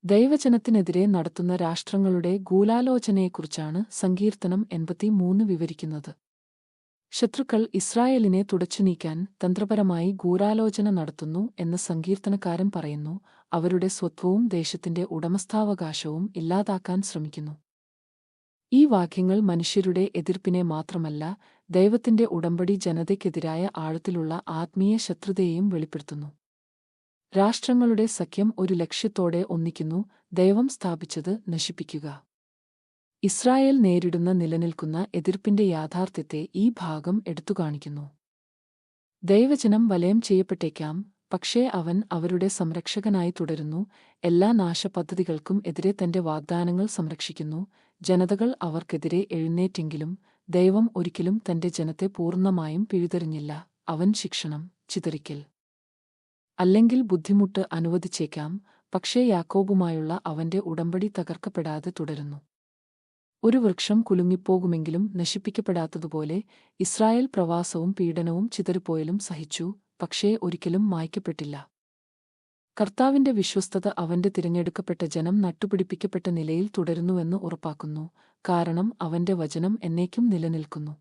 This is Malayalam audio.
ദൈവജനത്തിനെതിരെ നടത്തുന്ന രാഷ്ട്രങ്ങളുടെ ഗൂഢാലോചനയെക്കുറിച്ചാണ് സങ്കീർത്തനം 83 വിവരിക്കുന്നത്. ശത്രുക്കൾ ഇസ്രായേലിനെ തുടച്ചുനീക്കാൻ തന്ത്രപരമായി ഗൂഢാലോചന നടത്തുന്നു എന്ന് സങ്കീർത്തനക്കാരൻ പറയുന്നു. അവരുടെ സ്വത്വവും ദേശത്തിന്റെ ഉടമസ്ഥാവകാശവും ഇല്ലാതാക്കാൻ ശ്രമിക്കുന്നു. ഈ വാക്യങ്ങൾ മനുഷ്യരുടെ എതിർപ്പിനെ മാത്രമല്ല, ദൈവത്തിന്റെ ഉടമ്പടി ജനതയ്ക്കെതിരായ ആഴത്തിലുള്ള ആത്മീയ ശത്രുതയെയും വെളിപ്പെടുത്തുന്നു. രാഷ്ട്രങ്ങളുടെ സഖ്യം ഒരു ലക്ഷ്യത്തോടെ ഒന്നിക്കുന്നു: ദൈവം സ്ഥാപിച്ചത് നശിപ്പിക്കുക. ഇസ്രായേൽ നേരിടുന്ന നിലനിൽക്കുന്ന എതിർപ്പിന്റെ യാഥാർത്ഥ്യത്തെ ഈ ഭാഗം എടുത്തുകാണിക്കുന്നു. ദൈവജനം വലയം ചെയ്യപ്പെട്ടേക്കാം, പക്ഷേ അവൻ അവരുടെ സംരക്ഷകനായി തുടരുന്നു. എല്ലാ നാശപദ്ധതികൾക്കും എതിരെ തന്റെ വാഗ്ദാനങ്ങൾ സംരക്ഷിക്കുന്നു. ജനതകൾ അവർക്കെതിരെ എഴുന്നേറ്റെങ്കിലും ദൈവം ഒരിക്കലും തന്റെ ജനത്തെ പൂർണ്ണമായും പിഴുതെറിഞ്ഞില്ല. അവൻ ശിക്ഷണം, ചിതറിക്കൽ അല്ലെങ്കിൽ ബുദ്ധിമുട്ട് അനുവദിച്ചേക്കാം, പക്ഷേ യാക്കോബുമായുള്ള അവന്റെ ഉടമ്പടി തകർക്കപ്പെടാതെ തുടരുന്നു. ഒരു വൃക്ഷം കുലുങ്ങിപ്പോകുമെങ്കിലും നശിപ്പിക്കപ്പെടാത്തതുപോലെ ഇസ്രായേൽ പ്രവാസവും പീഡനവും ചിതറിപ്പോയലും സഹിച്ചു, പക്ഷേ ഒരിക്കലും മായ്ക്കപ്പെട്ടില്ല. കർത്താവിന്റെ വിശ്വസ്തത അവന്റെ തിരഞ്ഞെടുക്കപ്പെട്ട ജനം നട്ടുപിടിപ്പിക്കപ്പെട്ട നിലയിൽ തുടരുന്നുവെന്ന് ഉറപ്പാക്കുന്നു, കാരണം അവന്റെ വചനം എന്നേക്കും നിലനിൽക്കുന്നു.